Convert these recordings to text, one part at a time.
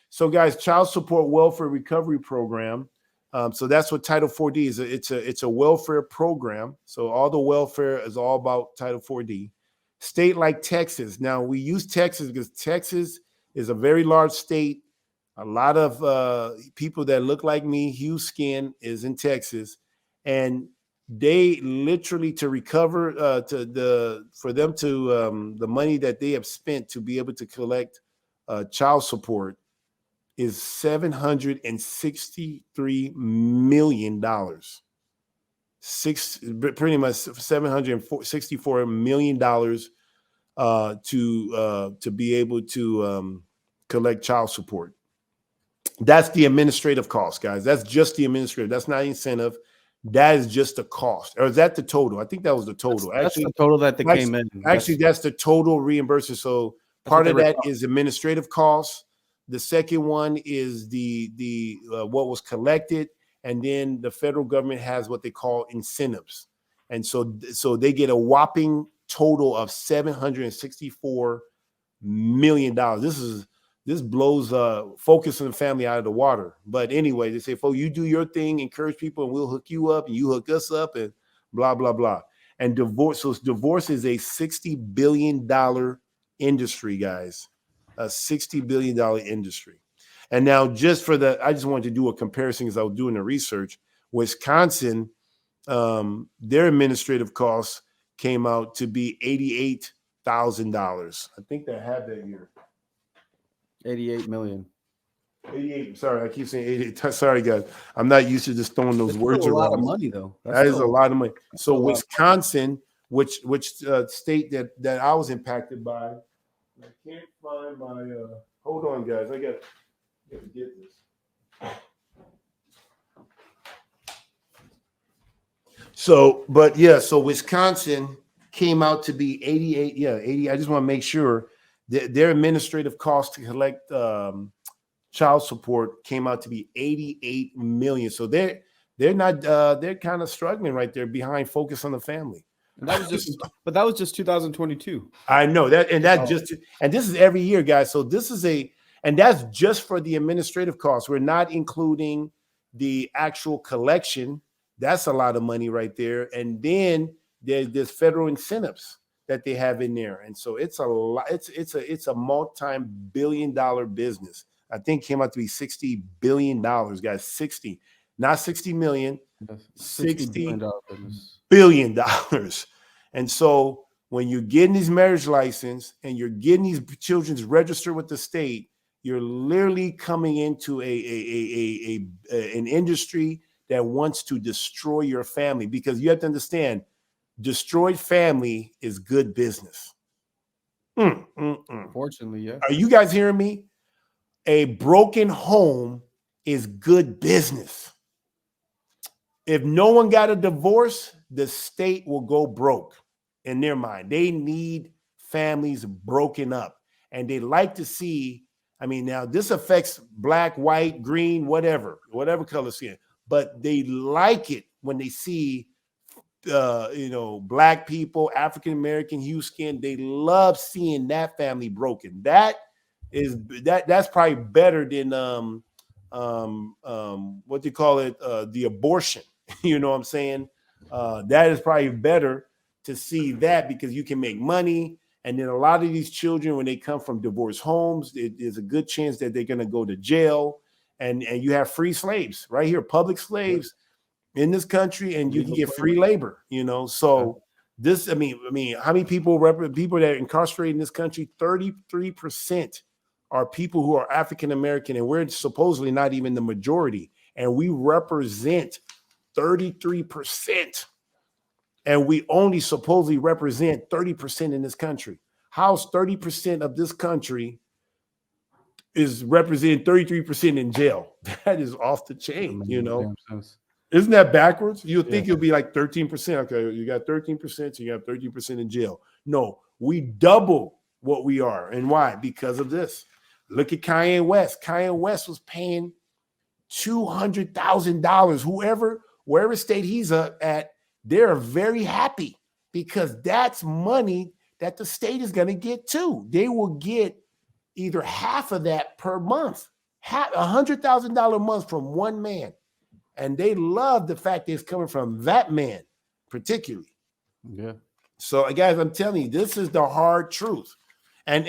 So, guys, child support welfare recovery program. So that's what Title 4D is. It's a welfare program. So all the welfare is all about Title 4D. State like Texas. Now we use Texas because Texas is a very large state. A lot of people that look like me, hue skin, is in Texas, and they literally to recover for them to the money that they have spent to be able to collect child support is $763 million. Pretty much $764 million to be able to collect child support. That's the administrative cost, guys. That's just the administrative. That's not incentive. That is just the cost. Or is that the total? I think that was the total. That's the total that they came in. Actually, that's the total reimbursement. So part of that is administrative costs. The second one is the what was collected, and then the federal government has what they call incentives, and so they get a whopping total of $764 million. This blows focus on the family out of the water. But anyway, they say, "Folks, you do your thing, encourage people, and we'll hook you up, and you hook us up, and blah blah blah." And divorce is a $60 billion industry, guys. A $60 billion industry. And now I just wanted to do a comparison because I was doing the research. Wisconsin, their administrative costs came out to be $88,000. I think they had that here. 88 million. 88. Sorry, I keep saying 88. Sorry, guys. I'm not used to just throwing those words around. A lot of money, though. That is a lot of money. So Wisconsin, which state that I was impacted by, I can't find my. Hold on, guys. I got to get this. So Wisconsin came out to be 88. Yeah, 80. I just want to make sure that their administrative cost to collect child support came out to be 88 million. So they're not. They're kind of struggling right there behind Focus on the Family. And that was just 2022. I know that, and this is every year, guys. So that's just for the administrative costs. We're not including the actual collection. That's a lot of money right there. And then there's federal incentives that they have in there, and so it's a lot. It's a multi-billion-dollar business. I think it came out to be $60 billion, guys. 60, not 60 million. $60 billion. And so when you're getting these marriage license and you're getting these children registered with the state, you're literally coming into an industry that wants to destroy your family, because you have to understand, destroyed family is good business. Fortunately, yeah. Are you guys hearing me? A broken home is good business. If no one got a divorce, the state will go broke in their mind. They need families broken up. And they like to see, now this affects black, white, green, whatever color skin. But they like it when they see, black people, African-American, hue skin. They love seeing that family broken. That's probably better than, what do you call it? The abortion. You know what I'm saying? That is probably better to see that, because you can make money. And then a lot of these children, when they come from divorced homes, there's a good chance that they're going to go to jail. And you have free slaves right here, public slaves in this country, and you can get free labor, So this, how many people that are incarcerated in this country? 33% are people who are African-American, and we're supposedly not even the majority. And we represent 33%, and we only supposedly represent 30% in this country. How's 30% of this country is representing 33% in jail? That is off the chain, Isn't that backwards? You would think it'll be like 13%. Okay, you got 13%, so you have 13% in jail. No, we double what we are. And why? Because of this. Look at Kanye West. Kanye West was paying $200,000. Wherever state he's at, they're very happy, because that's money that the state is going to get too. They will get either half of that per month. $100,000 a month from one man. And they love the fact that it's coming from that man, particularly. Yeah. So, guys, I'm telling you, this is the hard truth. And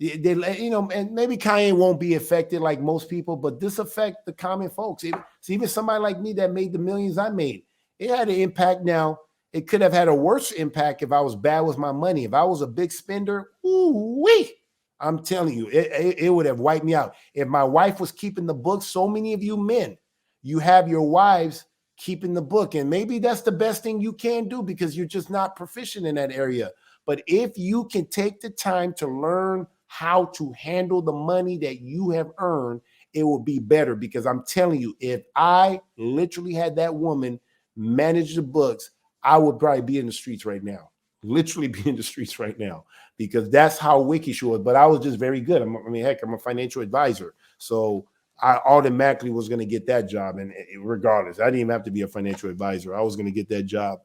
they, and maybe Kanye won't be affected like most people, but this affects the common folks. Even somebody like me that made the millions I made, it had an impact. Now, it could have had a worse impact if I was bad with my money. If I was a big spender, ooh-wee, I'm telling you, it would have wiped me out. If my wife was keeping the book, so many of you men, you have your wives keeping the book. And maybe that's the best thing you can do because you're just not proficient in that area. But if you can take the time to learn how to handle the money that you have earned, it will be better. Because I'm telling you, if I literally had that woman manage the books, I would probably be in the streets right now. Literally be in the streets right now, because that's how wicked she was. But I was just very good. I'm a financial advisor. So I automatically was going to get that job. And regardless, I didn't even have to be a financial advisor. I was going to get that job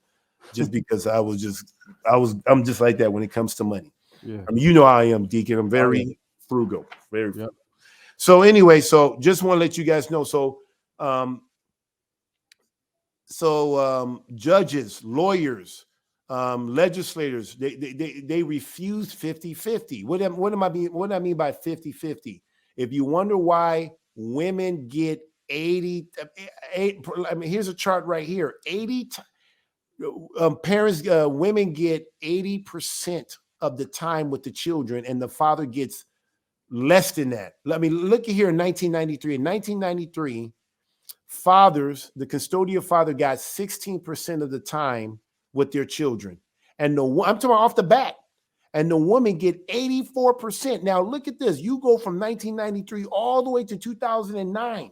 just because I'm just like that when it comes to money. Yeah. I mean, how I am, Deacon. I'm very frugal, very frugal. So anyway, so just want to let you guys know. So, judges, lawyers, legislators, they refuse 50-50. What I mean by 50-50? If you wonder why women get 80, I mean, here's a chart right here. 80 women get 80% of the time with the children, and the father gets less than that. I mean, look at here in 1993. In 1993, fathers, the custodial father got 16% of the time with their children. And I'm talking off the bat. And the woman get 84%. Now, look at this. You go from 1993 all the way to 2009.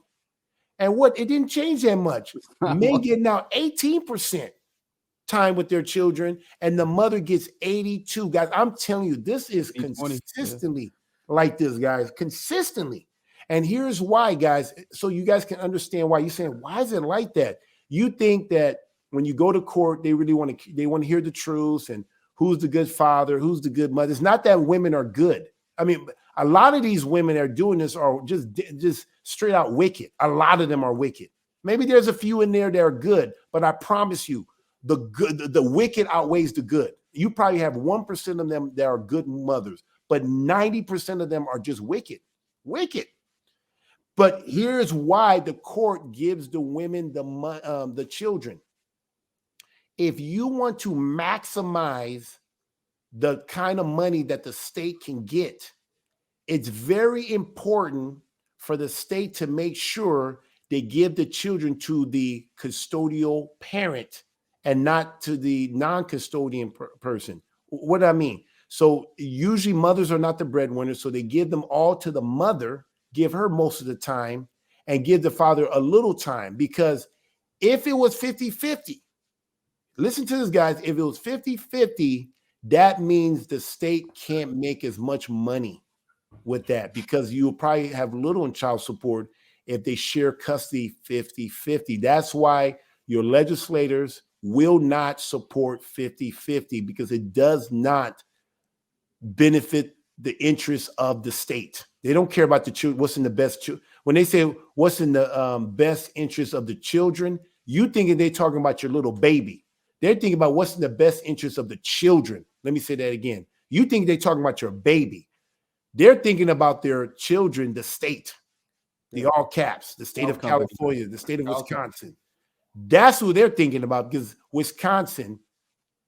And it didn't change that much. Men get now 18% time with their children, and the mother gets 82. Guys, I'm telling you, this is consistently like this, guys, consistently. And here's why, guys, so you guys can understand why. You're saying, why is it like that? You think that when you go to court, they really want to hear the truth and who's the good father, who's the good mother. It's not that women are good. I mean, a lot of these women that are doing this are just straight out wicked. A lot of them are wicked. Maybe there's a few in there that are good, but I promise you, the wicked outweighs the good. You probably have 1% of them that are good mothers, but 90% of them are just wicked. But here's why the court gives the women the children. If you want to maximize the kind of money that the state can get, it's very important for the state to make sure they give the children to the custodial parent and not to the non-custodian person. What do I mean? So usually mothers are not the breadwinners, so they give them all to the mother, give her most of the time, and give the father a little time. Because if it was 50-50, listen to this, guys, if it was 50-50, that means the state can't make as much money with that, because you'll probably have little in child support if they share custody 50-50. That's why your legislators will not support 50-50, because it does not benefit the interests of the state. They don't care about the children. What's in the best? When they say what's in the best interest of the children, you thinking they're talking about your little baby. They're thinking about what's in the best interest of the children. Let me say that again. You think they're talking about your baby. They're thinking about their children, the state, the all caps, the state of California, the state of Wisconsin. That's who they're thinking about, because Wisconsin,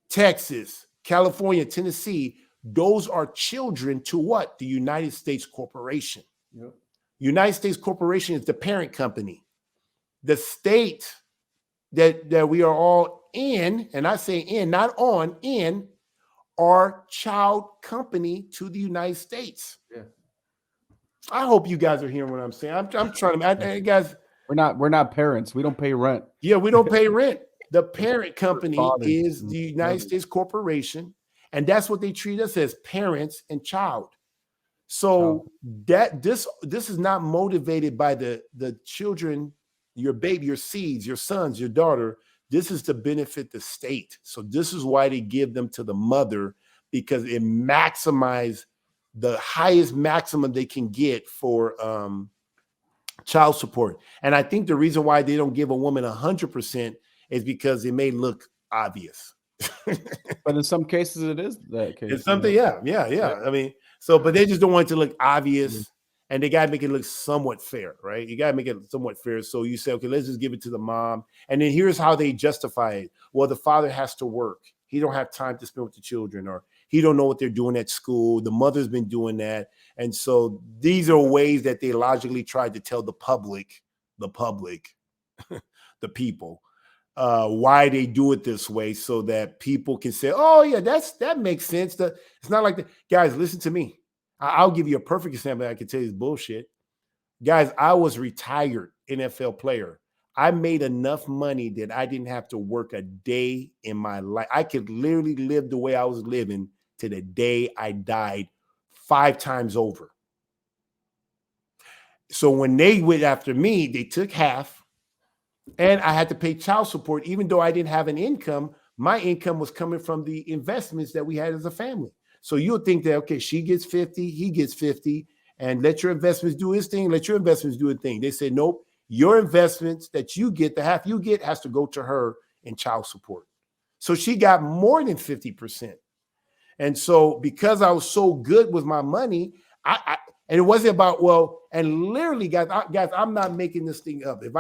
Texas, California, Tennessee, those are children to what? The United States Corporation. Yep. United States Corporation is the parent company. The state that we are all in, and I say in, not on, in, are child company to the United States. Yeah. I hope you guys are hearing what I'm saying. I'm trying to, guys. We're not parents. We don't pay rent. Yeah, we don't pay rent. The parent company is the United States Corporation, and that's what they treat us as, parents and child. So that this is not motivated by the children, your baby, your seeds, your sons, your daughter. This is to benefit the state. So this is why they give them to the mother, because it maximizes the highest maximum they can get for child support. And I think the reason why they don't give a woman 100% is because it may look obvious. But in some cases, it is that case. It's something, yeah. I mean, so, but they just don't want it to look obvious, and they got to make it look somewhat fair, right? You got to make it somewhat fair. So you say, okay, let's just give it to the mom, and then here's how they justify it. Well, the father has to work; he don't have time to spend with the children, or he don't know what they're doing at school. The mother's been doing that, and so these are ways that they logically tried to tell the public, the people, why they do it this way, so that people can say, "Oh yeah, that makes sense." It's not like that, guys. Listen to me. I'll give you a perfect example. I can tell you this bullshit, guys. I was retired NFL player. I made enough money that I didn't have to work a day in my life. I could literally live the way I was living to the day I died, 5 times over. So when they went after me, they took half. And I had to pay child support, even though I didn't have an income. My income was coming from the investments that we had as a family. So you'll think that, okay, she gets 50, he gets 50, and let your investments do his thing, let your investments do a thing. They said, nope, your investments that you get, the half you get, has to go to her in child support. So she got more than 50%. And so because I was so good with my money, and it wasn't about, well, and literally, guys, I'm not making this thing up. If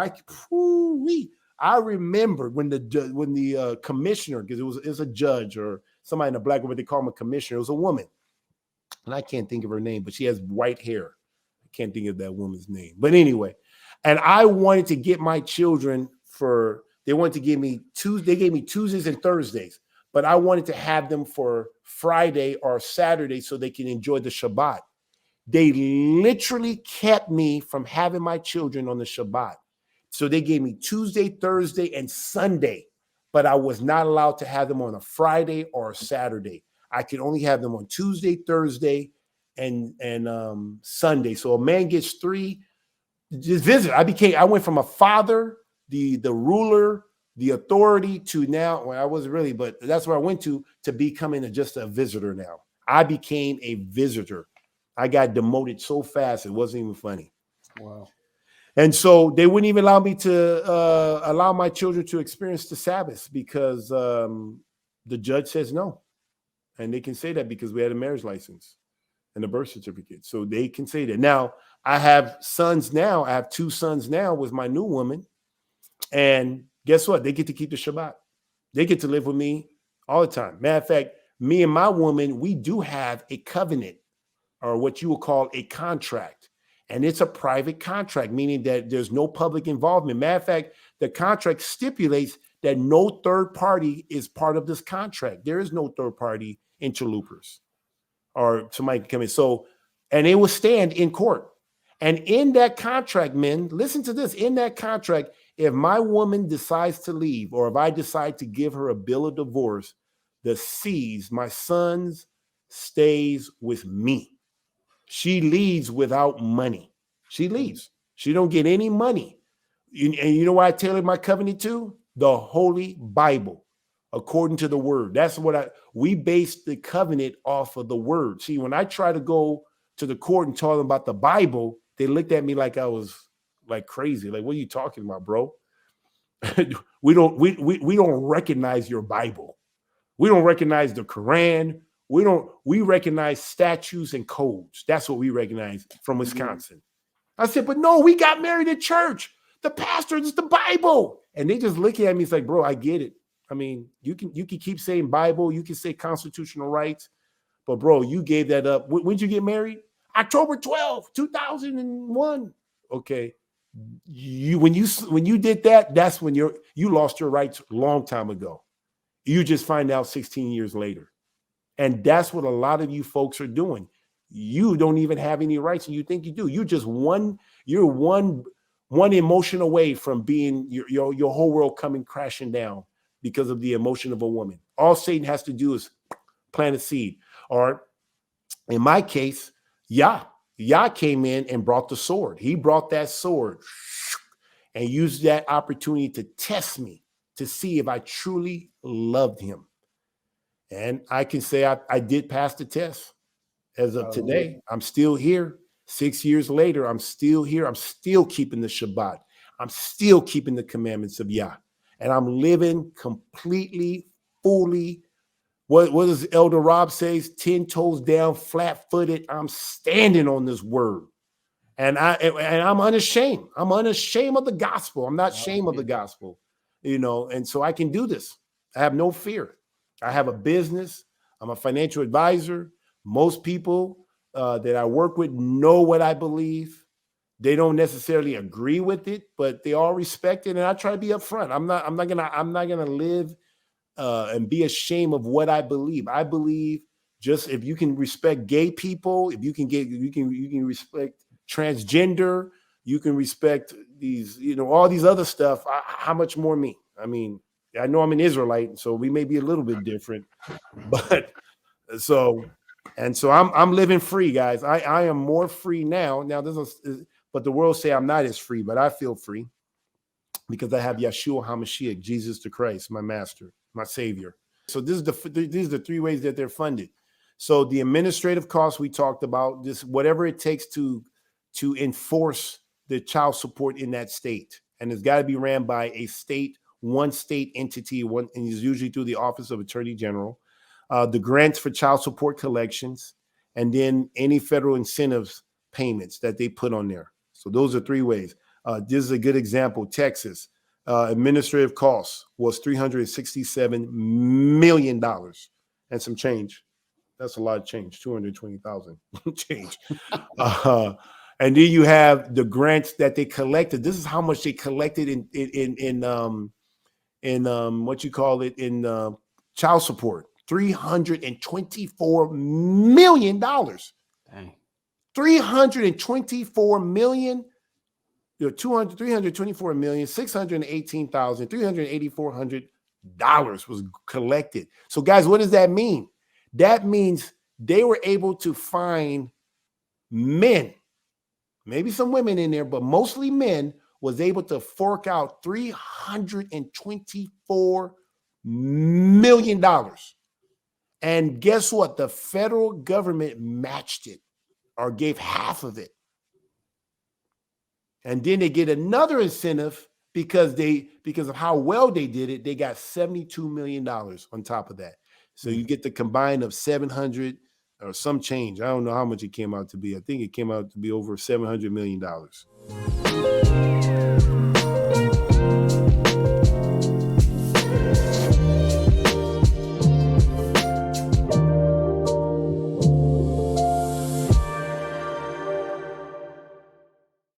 I remember when the commissioner, because it was a judge or somebody in the black, what they call him, a commissioner. It was a woman, and I can't think of her name, but she has white hair. I can't think of that woman's name. But anyway, and I wanted to get my children they wanted to give me they gave me Tuesdays and Thursdays, but I wanted to have them for Friday or Saturday so they can enjoy the Shabbat. They literally kept me from having my children on the Shabbat. So they gave me Tuesday, Thursday, and Sunday, but I was not allowed to have them on a Friday or a Saturday. I could only have them on Tuesday, Thursday, and Sunday. So a man gets 3. Just visit. I went from a father, the ruler, the authority, to now, well, I wasn't really, but that's where I went to becoming just a visitor now. I became a visitor. I got demoted so fast, it wasn't even funny. Wow. And so they wouldn't even allow me to allow my children to experience the Sabbath because the judge says no. And they can say that because we had a marriage license and a birth certificate. So they can say that. Now, I have sons now. I have 2 sons now with my new woman. And guess what? They get to keep the Shabbat. They get to live with me all the time. Matter of fact, me and my woman, we do have a covenant, or what you would call a contract. And it's a private contract, meaning that there's no public involvement. Matter of fact, the contract stipulates that no third party is part of this contract. There is no third party interlopers or somebody can come in. So, and it will stand in court. And in that contract, men, listen to this. In that contract, if my woman decides to leave, or if I decide to give her a bill of divorce, the C's, my sons, stays with me. She leaves without money. She leaves. She don't get any money. And you know what I tailored my covenant to? The Holy Bible, according to the word. That's what we base the covenant off of the word. See, when I try to go to the court and tell them about the Bible, they looked at me like I was like crazy. Like, what are you talking about, bro? we don't recognize your Bible. We don't recognize the Quran. We recognize statutes and codes. That's what we recognize from Wisconsin. I said, but no, we got married at church. The pastor is the Bible. And they just look at me. It's like, bro, I get it. I mean, you can keep saying Bible. You can say constitutional rights. But bro, you gave that up. When did you get married? October 12th, 2001. Okay. When you did that, that's when you lost your rights a long time ago. You just find out 16 years later. And that's what a lot of you folks are doing. You don't even have any rights, and you think you do. You're one emotion away from being your whole world coming crashing down because of the emotion of a woman. All Satan has to do is plant a seed. Or in my case, Yah came in and brought the sword. He brought that sword and used that opportunity to test me, to see if I truly loved him. And I can say I did pass the test. As of today, I'm still here, 6 years later, I'm still here. I'm still keeping the Shabbat. I'm still keeping the commandments of Yah. And I'm living completely, fully. What does Elder Rob says? 10 toes down, flat-footed. I'm standing on this word. And I'm unashamed. I'm unashamed of the gospel. I'm not ashamed of the gospel, and so I can do this. I have no fear. I have a business. I'm a financial advisor. Most people that I work with know what I believe. They don't necessarily agree with it, but they all respect it. And I try to be upfront. I'm not gonna live and be ashamed of what I believe. I believe just if you can respect gay people, if you can respect transgender, you can respect these, all these other stuff. How much more me? I mean, I know I'm an Israelite, so we may be a little bit different, but so I'm living free, guys. I am more free now. Now but the world say I'm not as free, but I feel free because I have Yeshua HaMashiach, Jesus the Christ, my master, my savior. So these are the three ways that they're funded. So the administrative costs we talked about, this whatever it takes to enforce the child support in that state, and it's got to be ran by one state entity, and is usually through the Office of Attorney General. The grants for child support collections, and then any federal incentives payments that they put on there. So those are three ways. This is a good example. Texas administrative costs was $367 million and some change. That's a lot of change. 220,000 change. And then you have the grants that they collected. This is how much they collected in what you call it, in child support. $324 million. Dang. 324 million. 324,618,384 was collected. So, guys, what does that mean? That means they were able to find men, maybe some women in there, but mostly men, was able to fork out $324 million. And guess what? The federal government matched it or gave half of it. And then they get another incentive because of how well they did it. They got $72 million on top of that. So you get the combine of 700 or some change. I don't know how much it came out to be. I think it came out to be over $700 million.